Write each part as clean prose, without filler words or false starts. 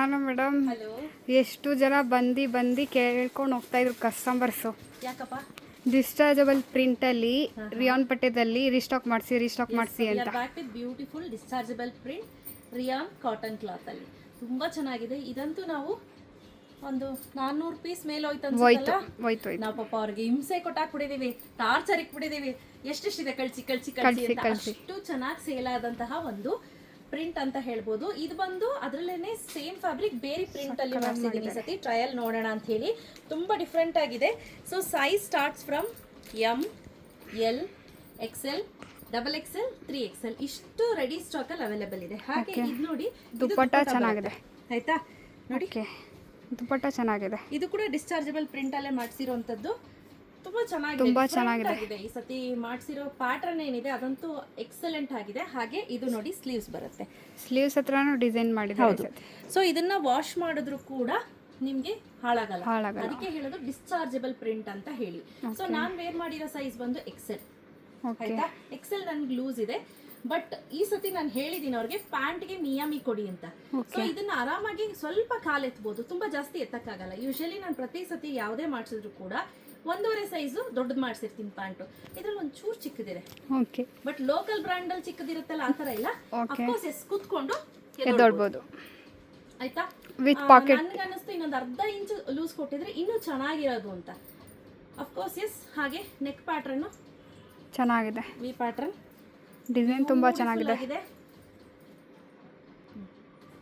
ನಾನು madam hello. ಎಷ್ಟು ಜನ ಬಂದು ಕೇಳ್ಕೊಂಡು ಹೋಗ್ತಾ ಇದ್ರು ಕಸ್ಟಮರ್ಸು. ಯಾಕಪ್ಪ? ಡಿಸ್ಚಾರ್ಜಬಲ್ ಪ್ರಿಂಟಲ್ಲಿ ರಿಯಾನ್ ಪಟ್ಟೆದಲ್ಲಿ ರೀಸ್ಟಾಕ್ ಮಾಡಿಸಿ ಅಂತ. Back with beautiful dischargeable print rayon cotton cloth ಅಲ್ಲಿ ತುಂಬಾ ಚೆನ್ನಾಗಿದೆ. ಇದಂತೂ ನಾವು ಒಂದು 400 ಪೀಸ್ ಮೇಲೆ ಹೋಯ್ತು ನಾವು ಪಾಪ ಅವ್ರಿಗೆ ಹಿಂಸೆ ಕೊಟ್ಟಾಕ್ಬಿಟ್ಟಿದೀವಿ, ಟಾರ್ಚರ್ ಇಕ್ಬಿಟ್ಟಿದೀವಿ. ಎಷ್ಟೆಷ್ಟಿದೆ ಕಳ್ಸಿ ಕಳ್ಸಿ ಕಳ್ಸಿ ಅಂತ. ಅಷ್ಟು ಚೆನ್ನಾಗಿ ಸೇಲ್ ಆದಂತಹ ಒಂದು ಪ್ರಿಂಟ್ ಅಂತ ಹೇಳ್ಬೋದು. ಇದು ಬಂದು ಅದರಲ್ಲೇನೆ ಸೇಮ್ ಫ್ಯಾಬ್ರಿಕ್ ಬೇರೆ ಪ್ರಿಂಟ್ ಅಲ್ಲಿ ಮಾಡಿಸಿದೀನಿ. ಸತಿ ಟ್ರಯಲ್ ನೋಡೋಣ ಅಂತ ಹೇಳಿ. ತುಂಬಾ ಡಿಫ್ರೆಂಟ್ ಆಗಿದೆ. So size starts from M, L, XL, XXL, 3XL ಇಷ್ಟು ರೆಡಿ ಸ್ಟಾಕ್ ಅಲ್ಲಿ ಅವೈಲೇಬಲ್ ಇದೆ. ಹಾಗೆ ಇದು ನೋಡಿ, ದುಪ್ಪಟ್ಟ ಚೆನ್ನಾಗಿದೆ ಆಯ್ತಾ? ನೋಡಿ ದುಪ್ಪಟ್ಟ ಚೆನ್ನಾಗಿದೆ. ಇದು ಕೂಡ ಡಿಸ್ಚಾರ್ಜಬಲ್ ಪ್ರಿಂಟ್ ಅಲ್ಲೇ ಮಾಡಿಸಿರುವಂತದ್ದು. ತುಂಬಾ ಚೆನ್ನಾಗಿದೆ. ಈ ಸತಿ ಮಾಡಿಸಿರೋ ಪ್ಯಾಟರ್ನ್ ಏನಿದೆ ಅದಂತೂ ಎಕ್ಸಲೆಂಟ್ ಆಗಿದೆ. ಹಾಗೆ ಇದು ನೋಡಿ ಸ್ಲೀವ್ಸ್ ಬರುತ್ತೆ. ಸ್ಲೀವ್ಸ್ ಹತ್ರನೂ ಡಿಸೈನ್ ಮಾಡಿದ್ದಾರೆ. ಸೊ ಇದನ್ನ ವಾಶ್ ಮಾಡಿದ್ರು ಕೂಡ ನಿಮ್ಗೆ ಹಾಳಾಗಲ್ಲ. ಅದಕ್ಕೆ ಹೇಳೋದು ಡಿಸ್ಚಾರ್ಜಬಲ್ ಪ್ರಿಂಟ್ ಅಂತ ಹೇಳಿ. ಸೊ ನಾನ್ ವೇರ್ ಮಾಡಿರೋ ಸೈಜ್ ಬಂದು XL ಆಯ್ತಾ. XL ನನ್ಗೆ ಲೂಸ್ ಇದೆ, ಬಟ್ ಈ ಸತಿ ನಾನು ಹೇಳಿದೀನಿ ಅವ್ರಿಗೆ ಪ್ಯಾಂಟ್ಗೆ ಮಿಯಾಮಿ ಕೊಡಿ ಅಂತ. ಸೊ ಇದನ್ನ ಆರಾಮಾಗಿ ಸ್ವಲ್ಪ ಕಾಲೆತ್ಬಹುದು, ತುಂಬಾ ಜಾಸ್ತಿ ಎತ್ತಕ್ಕಾಗಲ್ಲ. ಯೂಶಲಿ ನಾನು ಪ್ರತಿ ಸತಿ ಯಾವುದೇ ಮಾಡಿಸಿದ್ರು ಕೂಡ 1.5 ಸೈಜು ದೊಡ್ಡದು ಮಾಡಿಸಿರ್ತೀನಿ ಪ್ಯಾಂಟು. ಇದ್ರಲ್ಲಿ ಒಂದು ಚೂರು ಚಿಕ್ಕದಿದೆ, ಬಟ್ ಲೋಕಲ್ ಬ್ರ್ಯಾಂಡ್ ಅಲ್ಲಿ ಚಿಕ್ಕದಿರುತ್ತಲ್ಲ ಆ ತರ ಇಲ್ಲ. ಅಫ್ಕೋರ್ಸ್ ಕೂತ್ಕೊಂಡು ಎದ್ದೊಳ್ಬಹುದು ಆಯ್ತಾ. ನನ್ಗೆ ಅನ್ನಿಸ್ತು ಇನ್ನೊಂದು ಅರ್ಧ ಇಂಚು ಲೂಸ್ ಕೊಟ್ಟಿದ್ರೆ ಇನ್ನೂ ಚೆನ್ನಾಗಿರೋದು ಅಂತ. ಅಫ್ಕೋರ್ಸ್ ಹಾಗೆ ನೆಕ್ ಪ್ಯಾಟರ್ನ್ ಚೆನ್ನಾಗಿದೆ. ವಿ ಪ್ಯಾಟರ್ನ್ ಡಿಸೈನ್ ತುಂಬಾ ಚೆನ್ನಾಗಿದೆ.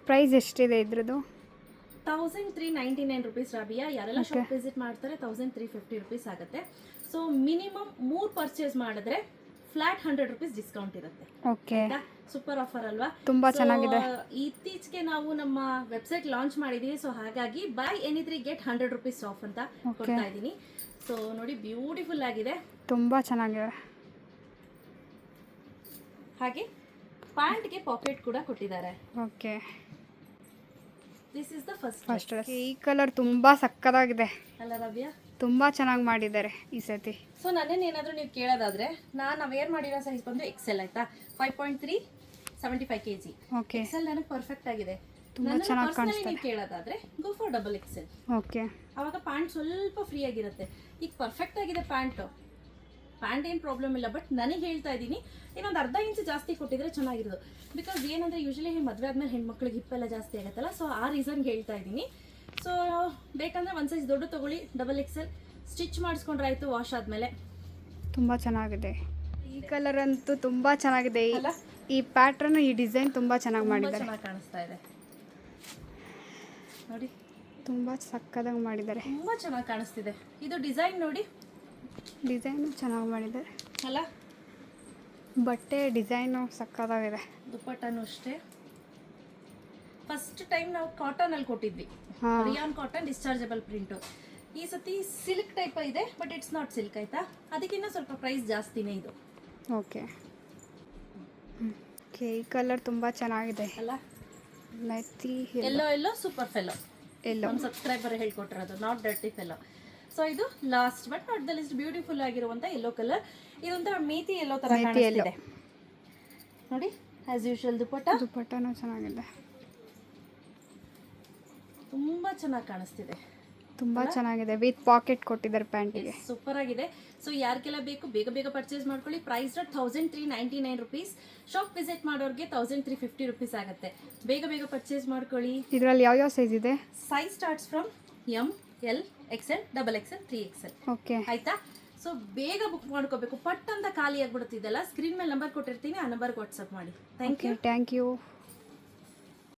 ಪ್ರೈಸ್ ಎಷ್ಟಿದೆ ಇದ್ರದ್ದು? 1399 ರುಪೀಸ್. ರಾಬಿಯಾ ಯಾರೆಲ್ಲ ಶಾಪ್ ವಿಸಿಟ್ ಮಾಡ್ತಾರೆ 1350 ರುಪೀಸ್ ಆಗುತ್ತೆ. ಸೊ ಮಿನಿಮಮ್ 3 ಪರ್ಚೇಸ್ ಮಾಡಿದ್ರೆ ಫ್ಲಾಟ್ 100 ರುಪೀಸ್ ಡಿಸ್ಕೌಂಟ್ ಇರುತ್ತೆ. ಸೂಪರ್ ಆಫರ್ ಅಲ್ವಾ? ತುಂಬಾ ಚೆನ್ನಾಗಿದೆ. ಇತ್ತೀಚೆಗೆ ನಾವು ನಮ್ಮ ವೆಬ್ಸೈಟ್ ಲಾಂಚ್ ಮಾಡಿದೀವಿ. ಸೊ ಹಾಗಾಗಿ by anything get 100 rupees of ಅಂತ ಕೊಡ್ತಾ ಇದ್ದೀನಿ. ಸೊ ನೋಡಿ, ಬ್ಯೂಟಿಫುಲ್ ಆಗಿದೆ, ತುಂಬಾ ಚೆನ್ನಾಗಿದೆ. ಹಾಗೆ ಪ್ಯಾಂಟ್ಗೆ ಪಾಕೆಟ್ ಕೂಡ ಕೊಟ್ಟಿದ್ದಾರೆ. This is the first. ಈ ಕಲರ್ ತುಂಬಾ ಸಕ್ಕತ್ತಾಗಿದೆ ಅಲ್ಲ ರವ್ಯಾ? ತುಂಬಾ ಚೆನ್ನಾಗಿ ಮಾಡಿದ್ದಾರೆ ಈ ಸತಿ. ಸೊ ನನ್ನೇನು ಏನಾದರೂ ನೀವು ಕೇಳೋದಾದ್ರೆ, ನಾನು ವೇರ್ ಮಾಡಿರೋ ಸೈಜ್ ಬಂದು XL ಆಯ್ತಾ. 5.3 75 kg. XL ನನಗೆ ಪರ್ಫೆಕ್ಟ್ ಆಗಿದೆ. ತುಂಬಾ ಚೆನ್ನಾಗಿ ಕಾಣಿಸ್ತಾ ಇದೆ. ಕೇಳೋದಾದ್ರೆ ಗೋ ಫಾರ್ XXL. ಅವಾಗ ಪ್ಯಾಂಟ್ ಸ್ವಲ್ಪ ಫ್ರೀ ಆಗಿರುತ್ತೆ. ಈಗ ಪರ್ಫೆಕ್ಟ್ ಆಗಿದೆ ಪ್ಯಾಂಟ್ ಏನು ಪ್ರಾಬ್ಲಮ್ ಇಲ್ಲ. ಬಟ್ ನನಗೆ ಹೇಳ್ತಾ ಇದ್ದೀನಿ, ಇನ್ನೊಂದು ಅರ್ಧ ಇಂಚು ಜಾಸ್ತಿ ಕೊಟ್ಟಿದ್ರೆ ಚೆನ್ನಾಗಿರೋದು. ಬಿಕಾಸ್ ಏನಂದ್ರೆ ಯೂಶಲಿ ಮದುವೆ ಆದ್ಮೇಲೆ ಹೆಣ್ಮಕ್ಳಿಗೆ ಹಿಪ್ಪೆಲ್ಲ ಜಾಸ್ತಿ ಆಗುತ್ತಲ್ಲ. ಸೊ ಆ ರೀಸನ್ಗೆ ಹೇಳ್ತಾ ಇದ್ದೀನಿ. ಸೊ ಬೇಕಂದ್ರೆ ಒಂದು ಸೈಜ್ ದೊಡ್ಡ ತಗೊಳ್ಳಿ, XXL ಸ್ಟಿಚ್ ಮಾಡಿಸ್ಕೊಂಡ್ರೆ ಆಯ್ತು ವಾಶ್ ಆದ್ಮೇಲೆ. ತುಂಬಾ ಚೆನ್ನಾಗಿದೆ. ಈ ಕಲರ್ ಅಂತೂ ತುಂಬಾ ಚೆನ್ನಾಗಿದೆ. ಈ ಪ್ಯಾಟರ್ನ್, ಈ ಡಿಸೈನ್ ತುಂಬಾ ಚೆನ್ನಾಗಿ ಮಾಡಿದ್ದಾರೆ. ಚೆನ್ನಾಗಿ ಕಾಣಿಸ್ತಾ ಇದೆ ನೋಡಿ, ತುಂಬಾ ಸಕ್ಕದಾಗಿ ಮಾಡಿದ್ದಾರೆ. ತುಂಬಾ ಚೆನ್ನಾಗಿ ಕಾಣಿಸ್ತಿದೆ. ಇದು ಡಿಸೈನ್ ನೋಡಿ, ಡಿಸೈನು ಚೆನ್ನಾಗಿ ಮಾಡಿದ್ದಾರೆ ಅಲ್ಲ? ಬಟ್ಟೆ ಡಿಸೈನು ಸಕ್ಕದಾಗಿದೆ. ದುಪ್ಪಟ್ಟನು ಅಷ್ಟೇ. ಫಸ್ಟ್ ಟೈಮ್ ನಾವು ಕಾಟನ್ ಅಲ್ಲಿ ಕೊಟ್ಟಿದ್ವಿ, ರಿಯಾನ್ ಕಾಟನ್ ಡಿಸ್ಚಾರ್ಜಬಲ್ ಪ್ರಿಂಟು. ಈ ಸತಿ ಸಿಲ್ಕ್ ಟೈಪ್ ಇದೆ, ಬಟ್ ಇಟ್ಸ್ ನಾಟ್ ಸಿಲ್ಕ್ ಆಯ್ತಾ. ಅದಕ್ಕಿಂತ ಸ್ವಲ್ಪ ಪ್ರೈಸ್ ಜಾಸ್ತಿನೇ ಇದು. ಈ ಕಲರ್ ತುಂಬಾ ಚೆನ್ನಾಗಿದೆ ಅಲ್ಲ? ಎಲ್ಲೋ ಸೂಪರ್ ಫೆಲ್ಲೋ ನಮ್ಮ ಸಬ್ಸ್ಕ್ರೈಬರ್ ಹೇಳ್ಕೊಟ್ಟಿರೋದು, ನಾಟ್ ಡರ್ಟಿ ಫೆಲ್ಲೋ. ಸೊ ಇದು last but not the least beautiful ಆಗಿರುವಂತ ಯೆಲ್ಲೋ ಕಲರ್. ಇದೊಂಥರ ಮೇಥಿ ಯೆಲ್ಲೋ ತರ ಕಾಣಿಸ್ತಿದೆ ನೋಡಿ. ಆಸ್ ಯೂಶುವಲ್ ದುಪ್ಪಟ್ಟನೂ ಚೆನ್ನಾಗಿದೆ, ತುಂಬಾ ಚೆನ್ನಾಗಿ ಕಾಣಿಸ್ತಿದೆ. ತುಂಬಾ ಚೆನ್ನಾಗಿದೆ. ವಿತ್ ಪಾಕೆಟ್ ಕೊಟ್ಟಿದ್ದಾರೆ ಪ್ಯಾಂಟಿಗೆ, ಸೂಪರ್ ಆಗಿದೆ. ಸೊ ಯಾರಿಗೆಲ್ಲ ಬೇಕು ಬೇಗ ಬೇಗ ಪರ್ಚೇಸ್ ಮಾಡ್ಕೊಳ್ಳಿ. Price 1399 rupees. ಶಾಪ್ ವಿಸಿಟ್ ಮಾಡೋರಿಗೆ 1350 ರುಪೀಸ್ ಆಗುತ್ತೆ. ಬೇಗ ಬೇಗ ಪರ್ಚೇಸ್ ಮಾಡ್ಕೊಳ್ಳಿ. ಇದರಲ್ಲಿ ಯಾವ ಸೈಜ್ ಇದೆ? Size starts from M, L, XL, XXL, 3XL ಆಯ್ತಾ. ಸೊ ಬೇಗ ಬುಕ್ ಮಾಡ್ಕೋಬೇಕು, ಪಟ್ ಅಂತ ಖಾಲಿ ಆಗ್ಬಿಡುತ್ತಿದ್ದಲ್ಲ. ಸ್ಕ್ರೀನ್ ಮೇಲೆ ನಂಬರ್ ಕೊಟ್ಟಿರ್ತೀನಿ, ಆ ನಂಬರ್ಗೆ ವಾಟ್ಸಪ್ ಮಾಡಿ. Thank you.